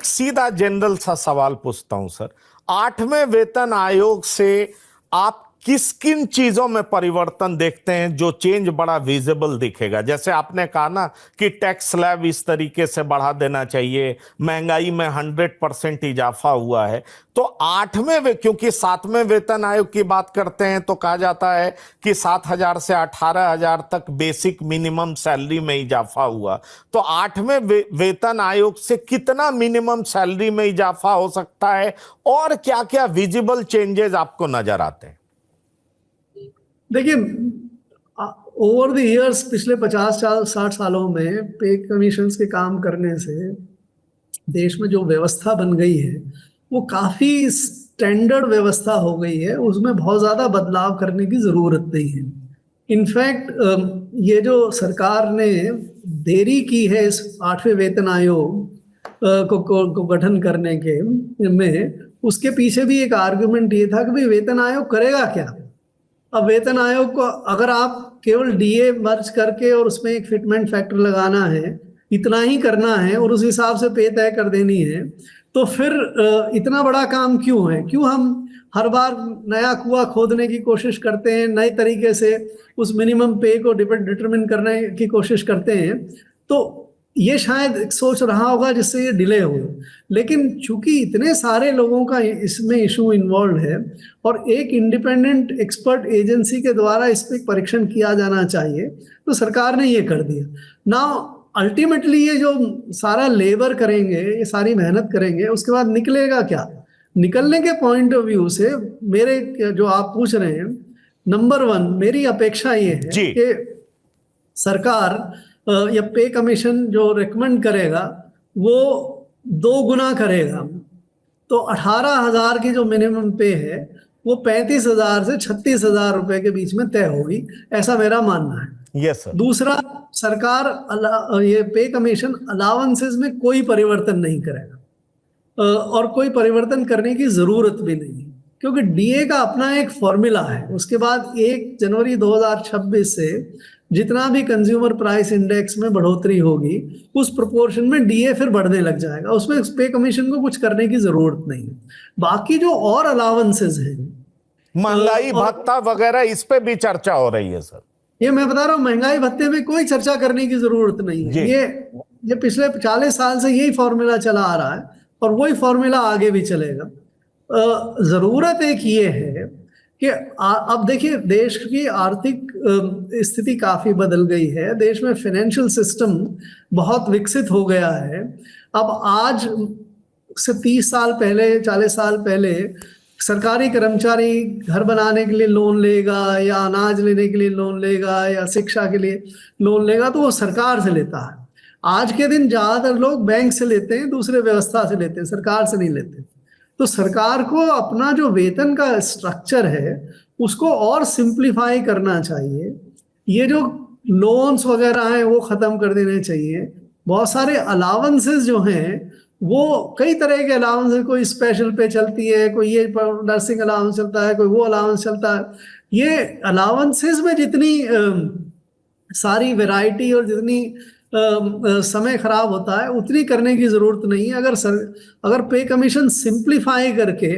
एक सीधा जनरल सा सवाल पूछता हूं सर, 8वें वेतन आयोग से आप किस किन चीजों में परिवर्तन देखते हैं जो चेंज बड़ा विजिबल दिखेगा? जैसे आपने कहा ना कि टैक्स स्लैब इस तरीके से बढ़ा देना चाहिए, महंगाई में 100% इजाफा हुआ है। तो 8वें, क्योंकि 7वें वेतन आयोग की बात करते हैं तो कहा जाता है कि 7,000 से 18,000 तक बेसिक मिनिमम सैलरी में इजाफा हुआ। तो 8वें वेतन आयोग से कितना मिनिमम सैलरी में इजाफा हो सकता है और क्या क्या विजिबल चेंजेस आपको नजर आते हैं? देखिए, ओवर द इयर्स पिछले 50-60 सालों में पे कमीशंस के काम करने से देश में जो व्यवस्था बन गई है वो काफी स्टैंडर्ड व्यवस्था हो गई है। उसमें बहुत ज्यादा बदलाव करने की जरूरत नहीं है। इनफैक्ट ये जो सरकार ने देरी की है इस 8वें वेतन आयोग को गठन करने के में, उसके पीछे भी एक आर्गुमेंट ये था कि भाई वेतन आयोग करेगा क्या। अब वेतन आयोग को अगर आप केवल डीए मर्ज करके और उसमें एक फिटमेंट फैक्टर लगाना है, इतना ही करना है और उस हिसाब से पे तय कर देनी है, तो फिर इतना बड़ा काम क्यों है? क्यों हम हर बार नया कुआं खोदने की कोशिश करते हैं, नए तरीके से उस मिनिमम पे को डिटरमिन करने की कोशिश करते हैं? तो ये शायद सोच रहा होगा जिससे ये डिले हो। लेकिन चूंकि इतने सारे लोगों का इसमें इशू इन्वॉल्व है और एक इंडिपेंडेंट एक्सपर्ट एजेंसी के द्वारा इस पर परीक्षण किया जाना चाहिए, तो सरकार ने ये कर दिया। नाउ अल्टीमेटली ये जो सारा लेबर करेंगे, ये सारी मेहनत करेंगे, उसके बाद निकलेगा क्या? निकलने के पॉइंट ऑफ व्यू से मेरे जो आप पूछ रहे हैं, नंबर 1 मेरी अपेक्षा ये है कि सरकार या पे कमीशन जो रिकमेंड करेगा वो 2 गुना करेगा। तो 18,000 की जो मिनिमम पे है वो 35,000 से 36,000 रुपए के बीच में तय होगी, ऐसा मेरा मानना है। Yes sir. दूसरा, सरकार ये पे कमीशन अलाउंसेस में कोई परिवर्तन नहीं करेगा और कोई परिवर्तन करने की जरूरत भी नहीं है, क्योंकि डीए का अपना एक फॉर्मूला है। उसके बाद 1 जनवरी 2026 से जितना भी कंज्यूमर प्राइस इंडेक्स में बढ़ोतरी होगी उस प्रोपोर्शन में डीए फिर बढ़ने लग जाएगा। उसमें पे कमीशन को कुछ करने की जरूरत नहीं है। बाकी जो और अलाउंसेस हैं, महंगाई भत्ता वगैरह, इस पे भी चर्चा हो रही है सर। ये मैं बता रहा हूँ, महंगाई भत्ते में कोई चर्चा करने की जरूरत नहीं है। ये पिछले 40 साल से यही फॉर्मूला चला आ रहा है और वही फॉर्मूला आगे भी चलेगा। जरूरत एक ये है कि अब देखिए, देश की आर्थिक स्थिति काफी बदल गई है। देश में फाइनेंशियल सिस्टम बहुत विकसित हो गया है। अब आज से 30 साल पहले, 40 साल पहले सरकारी कर्मचारी घर बनाने के लिए लोन लेगा या अनाज लेने के लिए लोन लेगा या शिक्षा के लिए लोन लेगा तो वो सरकार से लेता है। आज के दिन ज्यादातर लोग बैंक से लेते हैं, दूसरे व्यवस्था से लेते हैं, सरकार से नहीं लेते। तो सरकार को अपना जो वेतन का स्ट्रक्चर है उसको और सिंप्लीफाई करना चाहिए। ये जो लोन्स वगैरह हैं वो खत्म कर देने चाहिए। बहुत सारे अलाउंसेस जो हैं, वो कई तरह के अलाउंस, कोई स्पेशल पे चलती है, कोई ये नर्सिंग अलाउंस चलता है, कोई वो अलाउंस चलता है। ये अलाउंसेस में जितनी सारी वैरायटी और जितनी समय खराब होता है उतनी करने की जरूरत नहीं है। अगर पे कमीशन सिंप्लीफाई करके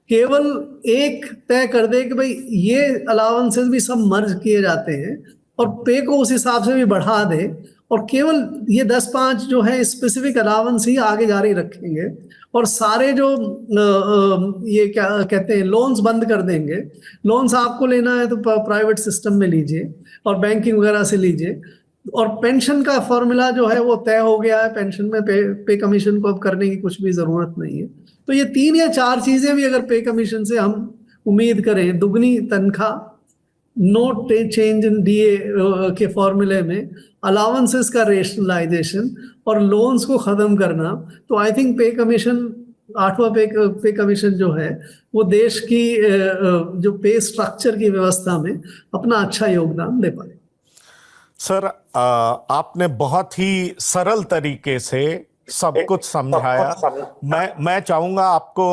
केवल एक तय कर दे कि भाई ये अलाउंसेस भी सब मर्ज किए जाते हैं और पे को उस हिसाब से भी बढ़ा दे और केवल ये 10-5 जो है स्पेसिफिक अलाउंस ही आगे जारी रखेंगे और सारे जो ये क्या कहते हैं लोन्स बंद कर देंगे। लोन्स आपको लेना है तो प्राइवेट सिस्टम में लीजिए और बैंकिंग वगैरह से लीजिए। और पेंशन का फॉर्मूला जो है वो तय हो गया है। पेंशन में पे कमीशन को अब करने की कुछ भी जरूरत नहीं है। तो ये 3 या 4 चीजें भी अगर पे कमीशन से हम उम्मीद करें, दुगनी तनख्वाह, नो चेंज इन डीए के फॉर्मूले में, अलाउंसेस का रेशनलाइजेशन और लोन्स को खत्म करना, तो आई थिंक पे कमीशन, 8वां पे कमीशन जो है वो देश की जो पे स्ट्रक्चर की व्यवस्था में अपना अच्छा योगदान दे पाए। सर, आपने बहुत ही सरल तरीके से सब कुछ समझाया। मैं चाहूंगा आपको,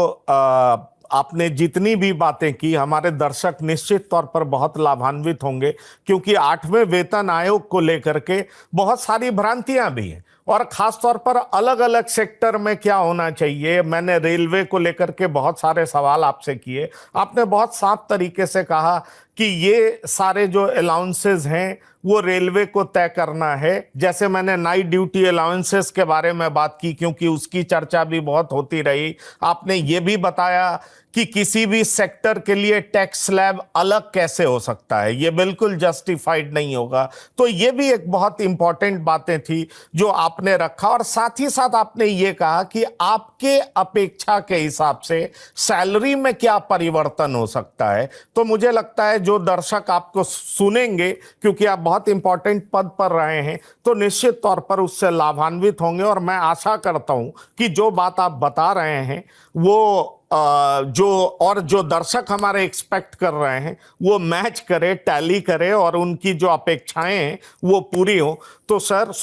आपने जितनी भी बातें की, हमारे दर्शक निश्चित तौर पर बहुत लाभान्वित होंगे, क्योंकि 8वें वेतन आयोग को लेकर के बहुत सारी भ्रांतियां भी हैं और खास तौर पर अलग अलग सेक्टर में क्या होना चाहिए। मैंने रेलवे को लेकर के बहुत सारे सवाल आपसे किए, आपने बहुत साफ तरीके से कहा कि ये सारे जो अलाउंसेस हैं वो रेलवे को तय करना है। जैसे मैंने नाइट ड्यूटी अलाउंसेस के बारे में बात की, क्योंकि उसकी चर्चा भी बहुत होती रही। आपने ये भी बताया कि किसी भी सेक्टर के लिए टैक्स स्लैब अलग कैसे हो सकता है, ये बिल्कुल जस्टिफाइड नहीं होगा। तो ये भी एक बहुत इंपॉर्टेंट बातें थी जो आपने रखा, और साथ ही साथ आपने ये कहा कि आपके अपेक्षा के हिसाब से सैलरी में क्या परिवर्तन हो सकता है। तो मुझे लगता है जो दर्शक आपको सुनेंगे, क्योंकि आप बहुत इंपॉर्टेंट पद पर रहे हैं, तो निश्चित तौर पर उससे लाभान्वित होंगे। और मैं आशा करता हूं कि जो बात आप बता रहे हैं वो जो दर्शक हमारे एक्सपेक्ट कर रहे हैं वो मैच करे, टैली करे, और उनकी जो अपेक्षाएं हैं वो पूरी हो। तो सर,